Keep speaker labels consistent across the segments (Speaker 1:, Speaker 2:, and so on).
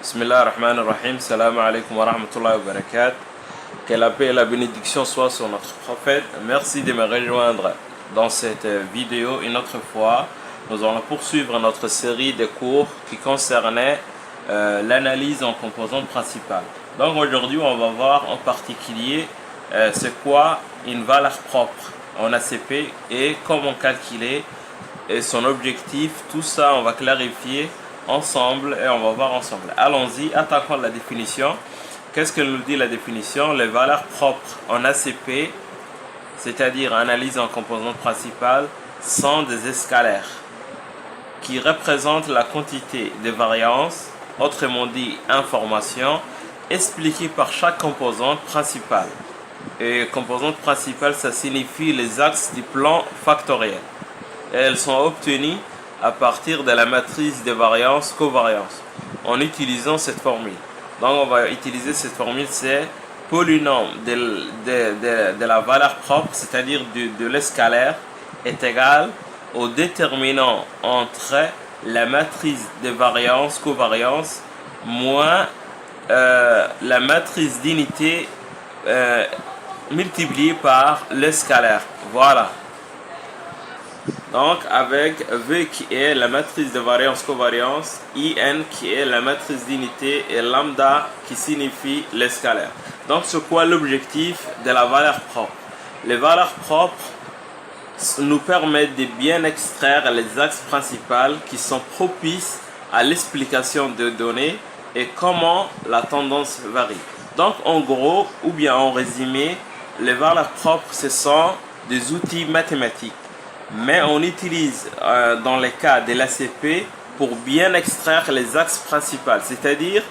Speaker 1: Bismillah ar-Rahman ar-Rahim, salam alaikum wa rahmatullahi wa barakatuh. Que la paix et la bénédiction soient sur notre prophète. Merci de me rejoindre dans cette vidéo une autre fois. Nous allons poursuivre notre série de cours qui concernait l'analyse en composantes principales. Donc aujourd'hui, on va voir en particulier c'est quoi une valeur propre en ACP et comment calculer et son objectif. Tout ça, on va clarifier ensemble et on va voir ensemble. Allons-y, attaquons la définition. Qu'est-ce que nous dit la définition? Les valeurs propres en ACP, c'est-à-dire analyse en composantes principales, sont des scalaires qui représentent la quantité de variance, autrement dit information, expliquée par chaque composante principale. Et composante principale, ça signifie les axes du plan factoriel. Et elles sont obtenues à partir de la matrice de variance covariance en utilisant cette formule. Donc on va utiliser cette formule, c'est polynôme de la valeur propre, c'est-à-dire de l'escalaire, est égal au déterminant entre la matrice de variance covariance moins la matrice d'unité multipliée par l'escalaire. Voilà. Donc avec V qui est la matrice de variance covariance, IN qui est la matrice d'unité et lambda qui signifie l'escalaire. Donc c'est quoi l'objectif de la valeur propre? Les valeurs propres nous permettent de bien extraire les axes principaux qui sont propices à l'explication de données et comment la tendance varie. Donc en gros, ou bien en résumé, les valeurs propres ce sont des outils mathématiques. Mais on utilise dans les cas de l'ACP pour bien extraire les axes principaux. C'est-à-dire,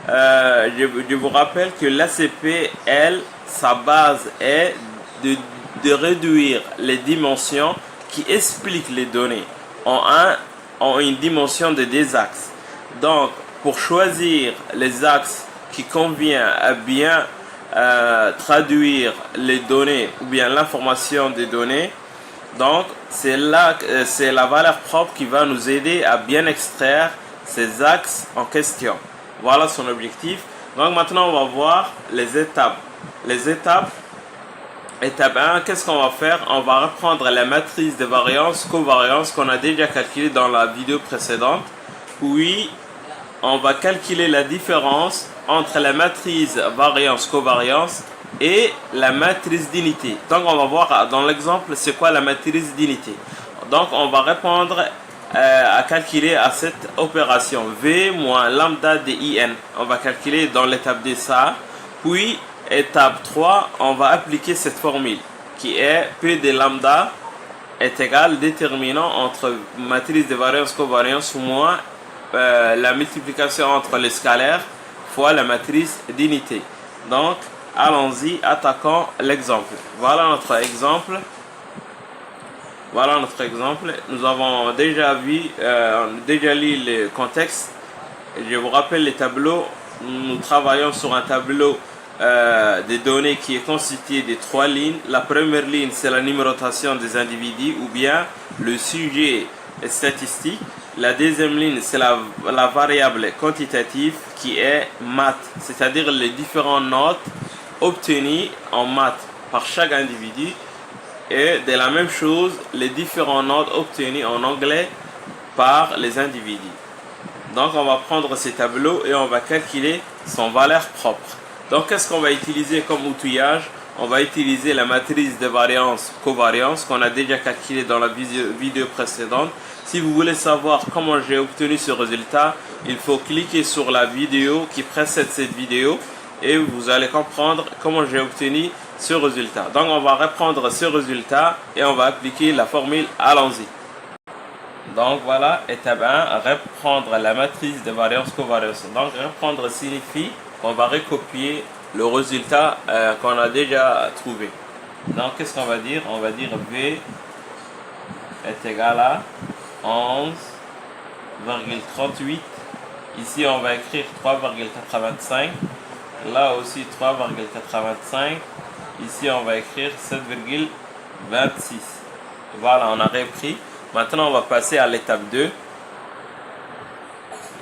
Speaker 1: je vous rappelle que l'ACP, elle, sa base est de réduire les dimensions qui expliquent les données en une dimension de deux axes. Donc, pour choisir les axes qui convient à bien traduire les données ou bien l'information des données, donc c'est la valeur propre qui va nous aider à bien extraire ces axes en question. Voilà son objectif. Donc maintenant on va voir les étapes. Étape 1, qu'est-ce qu'on va faire? On va reprendre la matrice de variance covariance qu'on a déjà calculée dans la vidéo précédente. Puis on va calculer la différence entre la matrice variance covariance et la matrice d'unité. Donc on va voir dans l'exemple c'est quoi la matrice d'unité. Donc on va répondre à calculer à cette opération V moins lambda de IN. On va calculer dans l'étape de ça. Puis étape 3, on va appliquer cette formule qui est P de lambda est égal déterminant entre matrice de variance covariance moins la multiplication entre les scalaires fois la matrice d'unité. Donc allons-y, attaquons l'exemple. Voilà notre exemple. Nous avons déjà vu, déjà lu le contexte. Je vous rappelle les tableaux. Nous travaillons sur un tableau des données qui est constitué de trois lignes. La première ligne, c'est la numérotation des individus ou bien le sujet statistique. La deuxième ligne, c'est la variable quantitative qui est maths, c'est-à-dire les différentes notes obtenues en maths par chaque individu. Et de la même chose, les différentes notes obtenues en anglais par les individus. Donc on va prendre ces tableaux et on va calculer son valeur propre. Donc qu'est-ce qu'on va utiliser comme outillage? On va utiliser la matrice de variance covariance qu'on a déjà calculée dans la vidéo précédente. Si vous voulez savoir comment j'ai obtenu ce résultat, il faut cliquer sur la vidéo qui précède cette vidéo et vous allez comprendre comment j'ai obtenu ce résultat. Donc on va reprendre ce résultat et on va appliquer la formule. Allons-y. Donc voilà, étape 1, reprendre la matrice de variance covariance. Donc reprendre signifie qu'on va recopier le résultat qu'on a déjà trouvé. Donc qu'est-ce qu'on va dire? On va dire V est égal à 11,38. Ici on va écrire 3,85. Là aussi 3,85. Ici on va écrire 7,26. Voilà, on a repris. Maintenant on va passer à l'étape 2.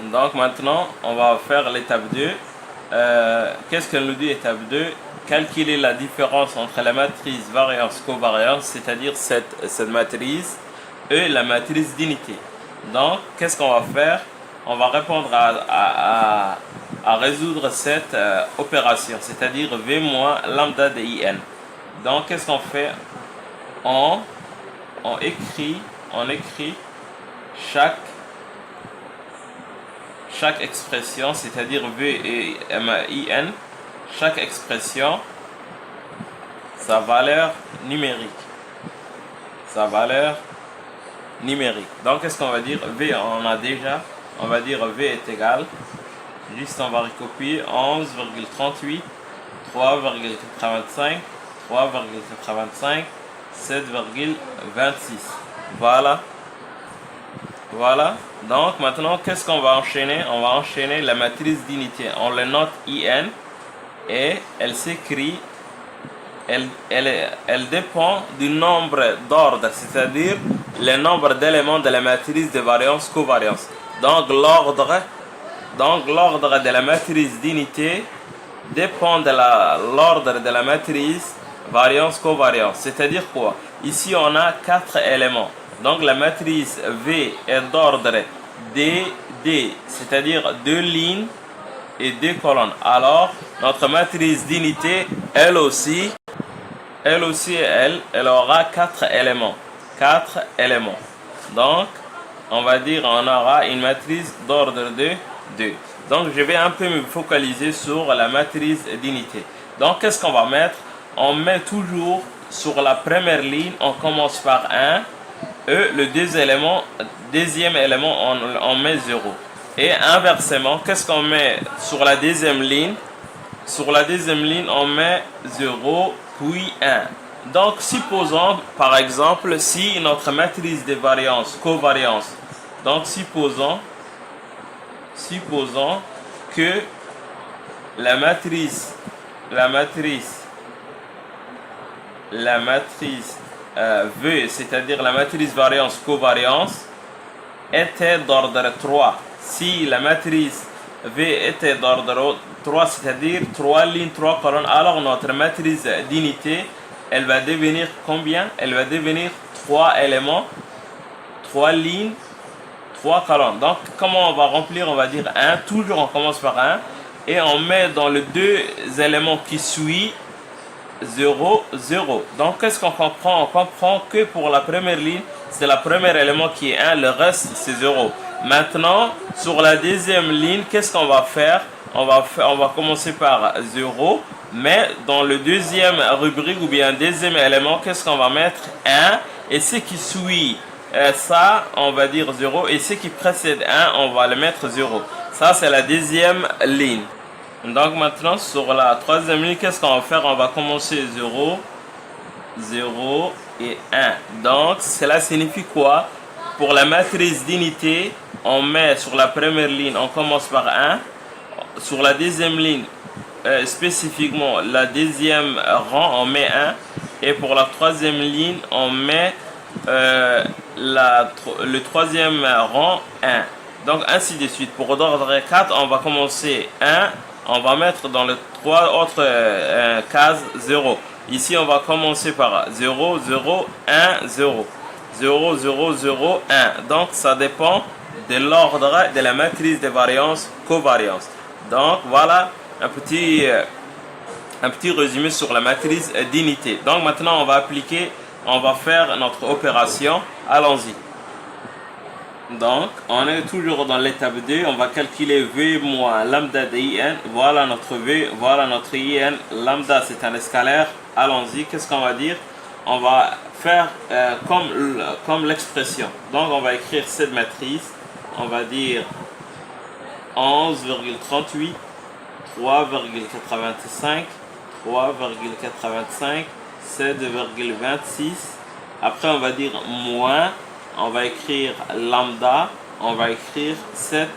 Speaker 1: Donc maintenant, on va faire l'étape 2. Qu'est-ce qu'elle nous dit étape 2? Calculer la différence entre la matrice variance-covariance, c'est-à-dire cette matrice, et la matrice d'unité. Donc, qu'est-ce qu'on va faire? On va répondre à résoudre cette opération, c'est-à-dire V moins lambda de IN. Donc, qu'est-ce qu'on fait? On écrit chaque expression, c'est-à-dire V et IN, chaque expression, sa valeur numérique. Donc, qu'est-ce qu'on va dire? V, on a déjà, on va dire V est égal, juste on va recopier 11,38, 3,85, 3,85, 7,26. Voilà. Donc maintenant, qu'est-ce qu'on va enchaîner? On va enchaîner la matrice d'unité. On le note IN et elle s'écrit, elle dépend du nombre d'ordres, c'est-à-dire le nombre d'éléments de la matrice de variance-covariance. Donc l'ordre de la matrice d'unité dépend de l'ordre de la matrice variance-covariance. C'est-à-dire quoi? Ici, on a 4 éléments. Donc la matrice V est d'ordre DD, c'est-à-dire 2 lignes et 2 colonnes. Alors, notre matrice d'unité, elle aussi, elle aura 4 éléments. 4 éléments. Donc, on va dire, on aura une matrice d'ordre de 2. Donc, je vais un peu me focaliser sur la matrice d'unité. Donc, qu'est-ce qu'on va mettre? On met toujours sur la première ligne, on commence par 1. Et le deuxième élément, on met 0. Et inversement, qu'est-ce qu'on met sur la deuxième ligne? Sur la deuxième ligne, on met 0 puis 1. Donc, supposons, par exemple, si notre matrice de variance, covariance, donc supposons que la matrice V, c'est-à-dire la matrice variance-covariance, était d'ordre 3. Si la matrice V était d'ordre 3, c'est-à-dire 3 lignes, 3 colonnes, alors notre matrice d'unité, elle va devenir combien? Elle va devenir 3 éléments, 3 lignes, 3 colonnes. Donc, comment on va remplir? On va dire 1. Toujours, on commence par 1. Et on met dans les 2 éléments qui suivent 0, 0. Donc, qu'est-ce qu'on comprend? On comprend que pour la première ligne, c'est le premier élément qui est 1, le reste, c'est 0. Maintenant, sur la deuxième ligne, qu'est-ce qu'on va faire? On va commencer par 0, mais dans le deuxième rubrique ou bien deuxième élément, qu'est-ce qu'on va mettre? 1. Et ce qui suit ça, on va dire 0. Et ce qui précède 1, on va le mettre 0. Ça, c'est la deuxième ligne. Donc maintenant, sur la troisième ligne, qu'est-ce qu'on va faire? On va commencer 0, 0 et 1. Donc, cela signifie quoi? Pour la matrice d'unité, on met sur la première ligne, on commence par 1. Sur la deuxième ligne, spécifiquement, la deuxième rang, on met 1. Et pour la troisième ligne, on met le troisième rang 1. Donc, ainsi de suite. Pour l'ordre 4, on va commencer 1. On va mettre dans les 3 autres cases 0. Ici, on va commencer par 0, 0, 1, 0. 0, 0, 0, 1. Donc, ça dépend de l'ordre de la matrice de variance-covariance. Donc, voilà un petit résumé sur la matrice d'unité. Donc, maintenant, on va faire notre opération. Allons-y. Donc, on est toujours dans l'étape 2. On va calculer V moins lambda de IN. Voilà notre V, voilà notre IN. Lambda, c'est un scalaire. Allons-y. Qu'est-ce qu'on va dire? On va faire comme l'expression. Donc, on va écrire cette matrice. On va dire 11,38, 3,85, 3,85, 7,26. Après, on va dire moins. On va écrire lambda, on va écrire cette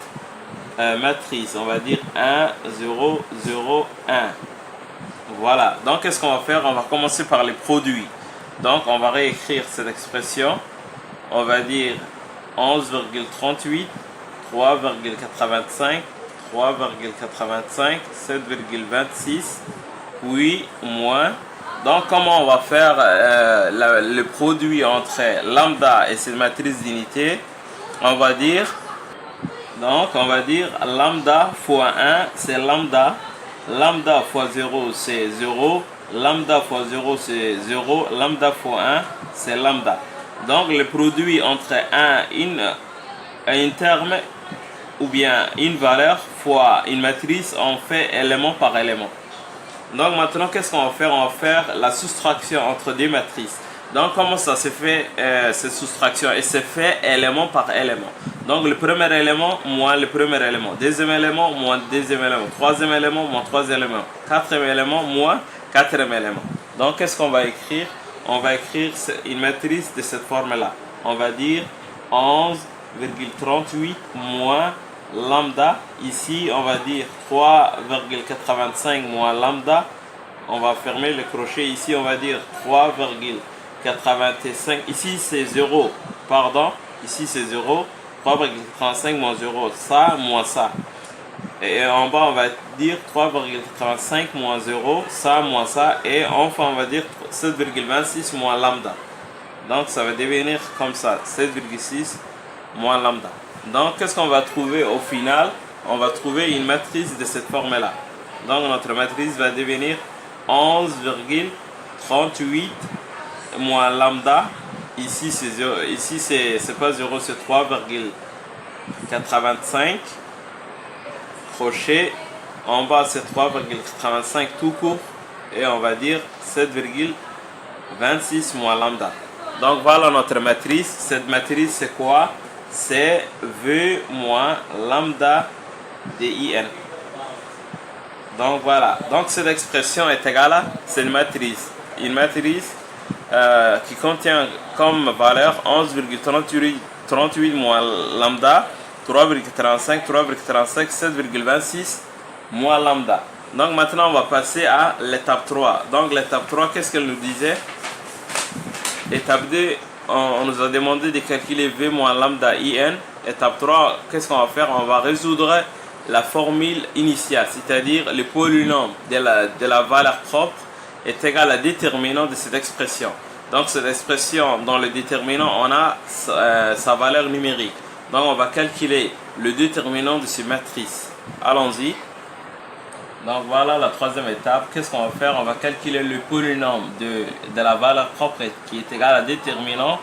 Speaker 1: matrice. On va dire 1, 0, 0, 1. Voilà. Donc, qu'est-ce qu'on va faire? On va commencer par les produits. Donc, on va réécrire cette expression. On va dire 11,38, 3,85, 3,85, 7,26, puis moins. Donc, comment on va faire le produit entre lambda et cette matrice d'unité? On va dire, lambda fois 1, c'est lambda. Lambda fois 0, c'est 0. Lambda fois 0, c'est 0. Lambda fois 1, c'est lambda. Donc, le produit entre un terme ou bien une valeur fois une matrice, on fait élément par élément. Donc maintenant, qu'est-ce qu'on va faire? On va faire la soustraction entre deux matrices. Donc comment ça se fait cette soustraction? Et c'est fait élément par élément. Donc le premier élément moins le premier élément. Deuxième élément moins deuxième élément. Troisième élément moins troisième élément. Quatrième élément moins quatrième élément. Donc qu'est-ce qu'on va écrire? On va écrire une matrice de cette forme-là. On va dire 11,38 moins lambda. Ici, on va dire 3,85 moins lambda. On va fermer le crochet. Ici, on va dire 3,85. Ici, c'est 0. Pardon. Ici, c'est 0. 3,85 moins 0. Ça, moins ça. Et en bas, on va dire 3,85 moins 0. Ça, moins ça. Et enfin, on va dire 7,26 moins lambda. Donc, ça va devenir comme ça. 7,6 moins lambda. Donc, qu'est-ce qu'on va trouver au final? On va trouver une matrice de cette forme-là. Donc, notre matrice va devenir 11,38 moins lambda. Ici, c'est pas 0, c'est 3,85. Crochet. En bas, c'est 3,85 tout court. Et on va dire 7,26 moins lambda. Donc, voilà notre matrice. Cette matrice, c'est quoi? C'est V moins lambda de IN. Donc voilà. Donc cette expression est égale à cette matrice. Une matrice qui contient comme valeur 11,38 moins lambda, 3,35, 3,35, 7,26 moins lambda. Donc maintenant on va passer à l'étape 3. Donc l'étape 3, qu'est-ce qu'elle nous disait? Étape 2. On nous a demandé de calculer V moins lambda IN. Étape 3, qu'est-ce qu'on va faire? On va résoudre la formule initiale, c'est-à-dire le polynôme de la valeur propre est égal à déterminant de cette expression. Donc cette expression, dans le déterminant, on a sa valeur numérique. Donc on va calculer le déterminant de ces matrices. Allons-y. Donc voilà la troisième étape. Qu'est-ce qu'on va faire? On va calculer le polynôme de la valeur propre qui est égal à déterminant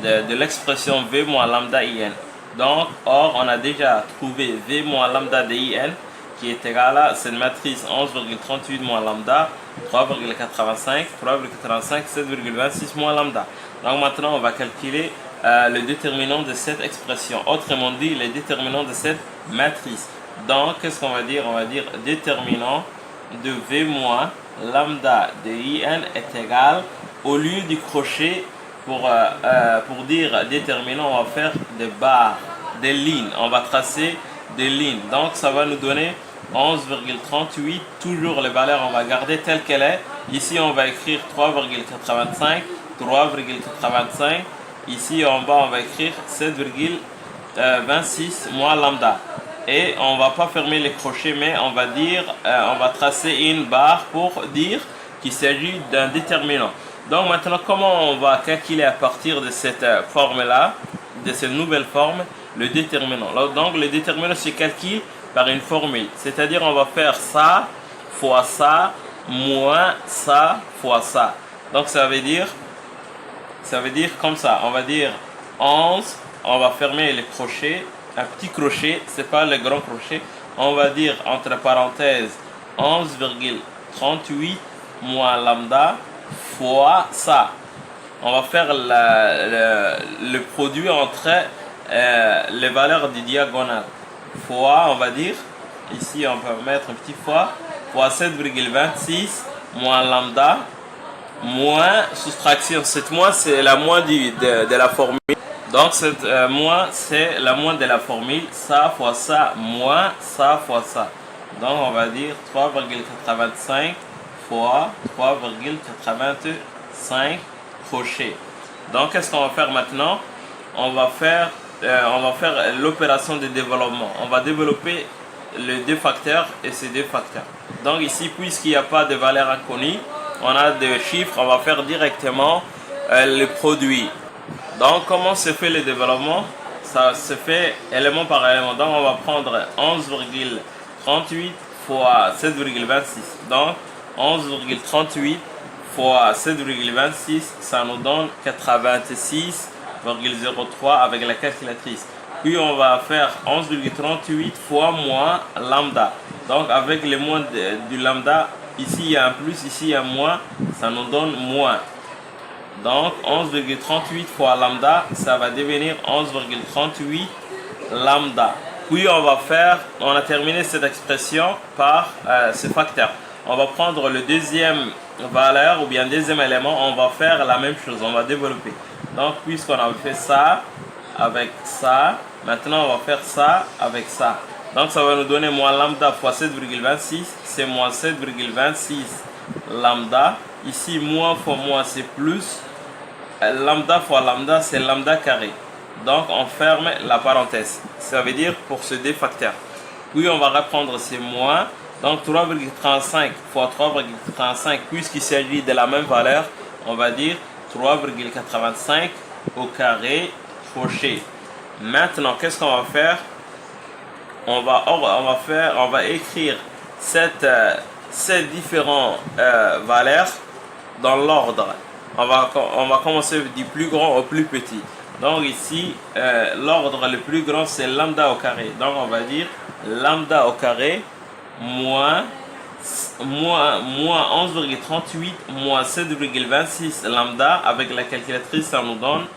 Speaker 1: de l'expression V moins lambda IN. Donc, or, on a déjà trouvé V moins lambda de IN qui est égal à cette matrice 11,38 moins lambda, 3,85, 3,85, 7,26 moins lambda. Donc maintenant, on va calculer le déterminant de cette expression. Autrement dit, le déterminant de cette matrice. Donc, qu'est-ce qu'on va dire? On va dire déterminant de V moins lambda de IN est égal, au lieu du crochet, pour dire déterminant, on va faire des barres, des lignes. On va tracer des lignes. Donc, ça va nous donner 11,38. Toujours les valeurs, on va garder telle qu'elle est. Ici, on va écrire 3,85, 3,85. Ici, en bas, on va écrire 7,26 moins lambda. Et on va pas fermer les crochets, mais on va tracer une barre pour dire qu'il s'agit d'un déterminant. Donc maintenant, comment on va calculer à partir de cette forme-là, de cette nouvelle forme, le déterminant? Donc le déterminant se calcule par une formule, c'est-à-dire on va faire ça fois ça moins ça fois ça. Donc ça veut dire comme ça, on va dire 11, on va fermer les crochets, un petit crochet, c'est pas le grand crochet, on va dire entre parenthèses 11,38 moins lambda fois ça. On va faire le produit entre les valeurs des diagonales. Fois, on va dire, ici on peut mettre un petit fois 7,26 moins lambda, moins soustraction. Cette moins, c'est la moins de la formule. Donc, cette moins, c'est la moins de la formule. Ça fois ça, moins ça fois ça. Donc, on va dire 3,85 fois 3,85 crochets. Donc, qu'est-ce qu'on va faire maintenant? On va faire on va faire l'opération de développement. On va développer les deux facteurs et ces deux facteurs. Donc ici, puisqu'il n'y a pas de valeur inconnue, on a des chiffres, on va faire directement le produit. Donc comment se fait le développement? Ça se fait élément par élément. Donc on va prendre 11,38 fois 7,26. Donc 11,38 fois 7,26, ça nous donne 86,03 avec la calculatrice. Puis on va faire 11,38 fois moins lambda. Donc avec le moins du lambda, ici il y a un plus, ici il y a un moins, ça nous donne moins. Donc 11,38 fois lambda, ça va devenir 11,38 lambda. Puis on a terminé cette expression par ce facteur. On va prendre le deuxième valeur ou bien deuxième élément, on va faire la même chose, on va développer. Donc puisqu'on a fait ça avec ça, maintenant on va faire ça avec ça. Donc ça va nous donner moins lambda fois 7,26, c'est moins 7,26 lambda. Ici moins fois moins c'est plus. Lambda fois lambda c'est lambda carré. Donc on ferme la parenthèse. Ça veut dire pour ce deux facteurs. Puis on va reprendre ces moins. Donc 3,35 fois 3,35, puisqu'il s'agit de la même valeur, on va dire 3,85 au carré crochet. Maintenant, qu'est-ce qu'on va faire? On va écrire ces différentes valeurs dans l'ordre. On va commencer du plus grand au plus petit. Donc ici, l'ordre le plus grand c'est lambda au carré. Donc on va dire lambda au carré moins 11,38 moins 7,26 lambda. Avec la calculatrice, ça nous donne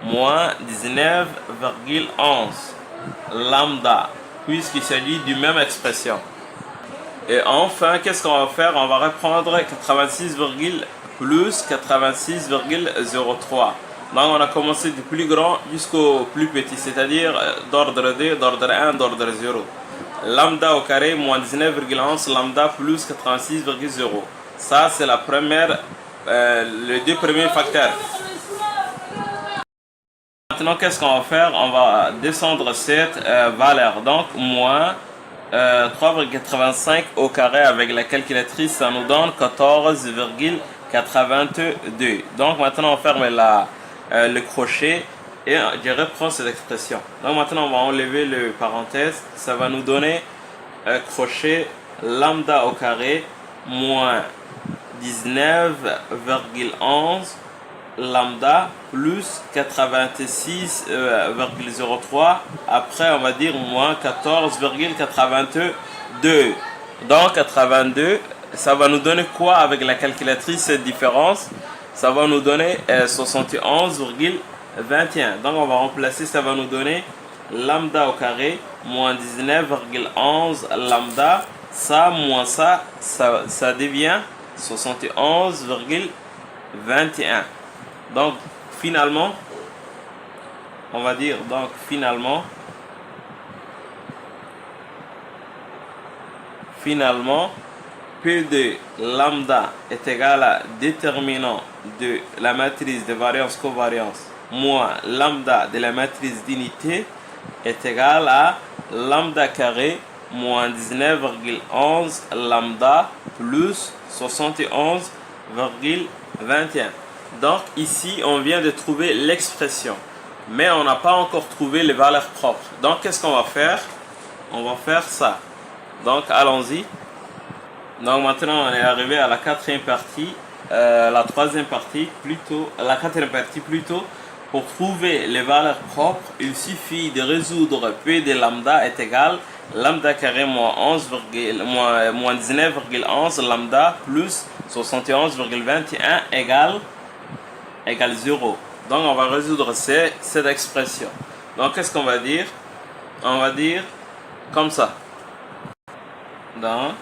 Speaker 1: moins 19,11 lambda, puisqu'il s'agit d'une même expression. Et enfin, qu'est-ce qu'on va faire? On va reprendre 86, plus 86,03. Donc on a commencé du plus grand jusqu'au plus petit, c'est-à-dire d'ordre 2, d'ordre 1, d'ordre 0. Lambda au carré moins 19,11 lambda plus 86,0. Ça c'est la première, les deux premiers facteurs. Maintenant qu'est-ce qu'on va faire? On va descendre cette valeur, donc moins 3,85 au carré avec la calculatrice, ça nous donne 14,82. Donc maintenant on ferme le crochet et je reprends cette expression. Donc maintenant on va enlever le parenthèse, ça va nous donner crochet lambda au carré moins 19,11 lambda plus 86,03. Après on va dire moins 14,82. Donc 82, ça va nous donner quoi avec la calculatrice cette différence? Ça va nous donner 71,21. Donc on va remplacer, ça va nous donner lambda au carré moins 19,11 lambda. Ça moins ça devient 71,21. Donc finalement, on va dire donc finalement P de lambda est égal à déterminant de la matrice de variance-covariance moins lambda de la matrice d'unité est égal à lambda carré moins 19,11 lambda plus 71,21. Donc ici on vient de trouver l'expression, mais on n'a pas encore trouvé les valeurs propres. Donc qu'est-ce qu'on va faire? On va faire ça. Donc allons-y. Donc maintenant on est arrivé à la quatrième partie, la quatrième partie plutôt. Pour trouver les valeurs propres, il suffit de résoudre P de lambda est égal lambda carré moins 19,11 lambda plus 71,21 égale 0. Donc on va résoudre cette expression. Donc qu'est-ce qu'on va dire? On va dire comme ça. Donc,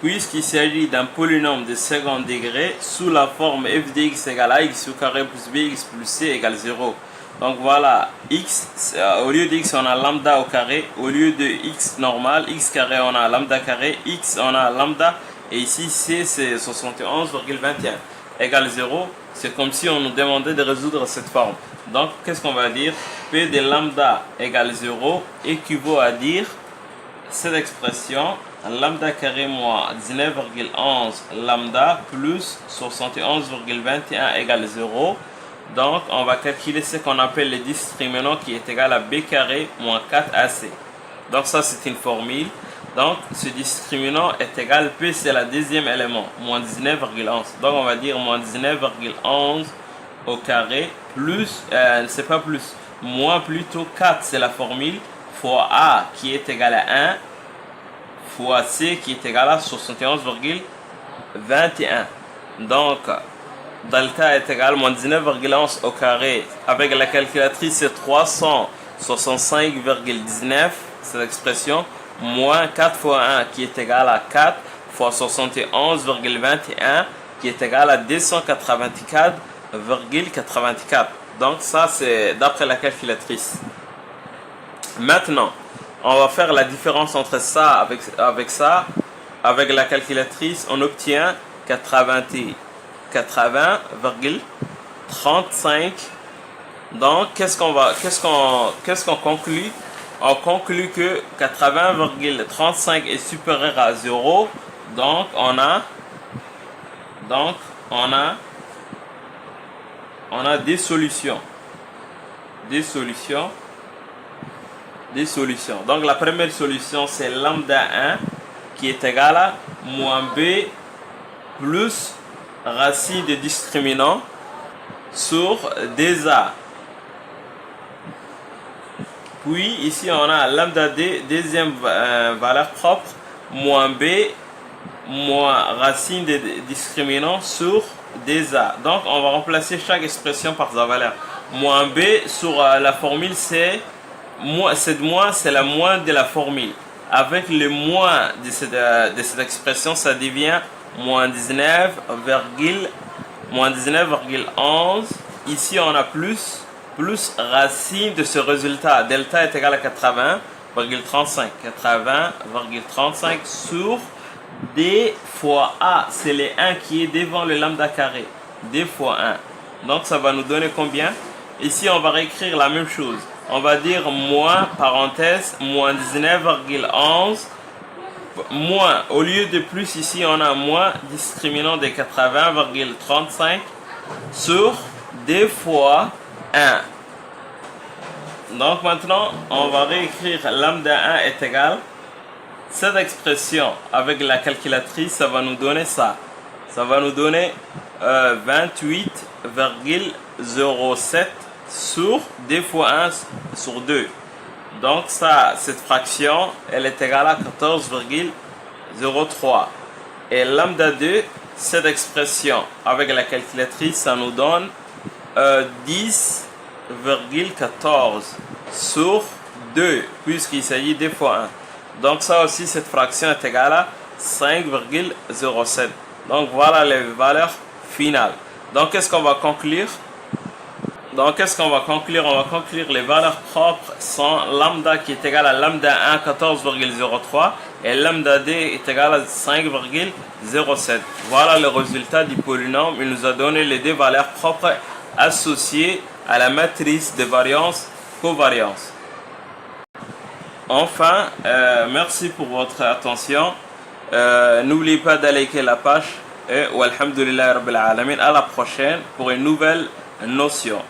Speaker 1: puisqu'il s'agit d'un polynôme de second degré sous la forme f de x égale à x au carré plus bx plus c égale 0. Donc voilà, x, au lieu de x on a lambda au carré, au lieu de x normal, x carré on a lambda carré, x on a lambda, et ici c c'est 71,21. égale 0, c'est comme si on nous demandait de résoudre cette forme. Donc, qu'est-ce qu'on va dire? P de lambda égale 0 équivaut à dire cette expression lambda carré moins 19,11 lambda plus 71,21 égale 0. Donc, on va calculer ce qu'on appelle le discriminant qui est égal à b carré moins 4ac. Donc, ça, c'est une formule. Donc, ce discriminant est égal, P, c'est le deuxième élément, moins 19,11. Donc, on va dire moins 19,11 au carré, plus, c'est pas plus, moins plutôt 4, c'est la formule, fois A qui est égal à 1, fois C qui est égal à 71,21. Donc, delta est égal à moins 19,11 au carré. Avec la calculatrice, c'est 365,19, c'est l'expression, moins 4 fois 1 qui est égal à 4 fois 71,21 qui est égal à 284,84. Donc ça, c'est d'après la calculatrice. Maintenant, on va faire la différence entre ça avec ça. Avec la calculatrice, on obtient 80,35. Donc, qu'est-ce qu'on conclut? On conclut que 80,35 est supérieur à 0. Donc, on a des solutions. Donc, la première solution, c'est lambda 1 qui est égal à moins b plus racine de discriminant sur 2a. Puis ici on a lambda d, deuxième valeur propre, moins b moins racine de discriminant sur 2a. Donc on va remplacer chaque expression par sa valeur. Moins b sur la formule c'est la moins de la formule. Avec le moins de cette expression, ça devient moins 19,11. Ici on a plus racine de ce résultat. Delta est égal à 80,35. 80,35 sur D fois A. C'est le 1 qui est devant le lambda carré. D fois 1. Donc ça va nous donner combien? Ici on va réécrire la même chose. On va dire moins, parenthèse, moins 19,11. Moins, au lieu de plus, ici on a moins discriminant de 80,35 sur D fois 1. Donc maintenant, on va réécrire lambda 1 est égal. Cette expression avec la calculatrice, ça va nous donner ça. Ça va nous donner 28,07 sur D fois 1 sur 2. Donc ça, cette fraction, elle est égale à 14,03. Et lambda 2, cette expression avec la calculatrice, ça nous donne 10,14 sur 2, puisqu'il s'agit d fois 1. Donc ça aussi, cette fraction est égale à 5,07. Donc voilà les valeurs finales. Donc qu'est-ce qu'on va conclure? On va conclure les valeurs propres sont lambda qui est égal à lambda 1, 14,03 et lambda d est égal à 5,07. Voilà le résultat du polynôme. Il nous a donné les deux valeurs propres associées à la matrice de variance-covariance. Enfin, merci pour votre attention. N'oubliez pas de liker la page et walhamdulillah rabbil alamin. À la prochaine pour une nouvelle notion.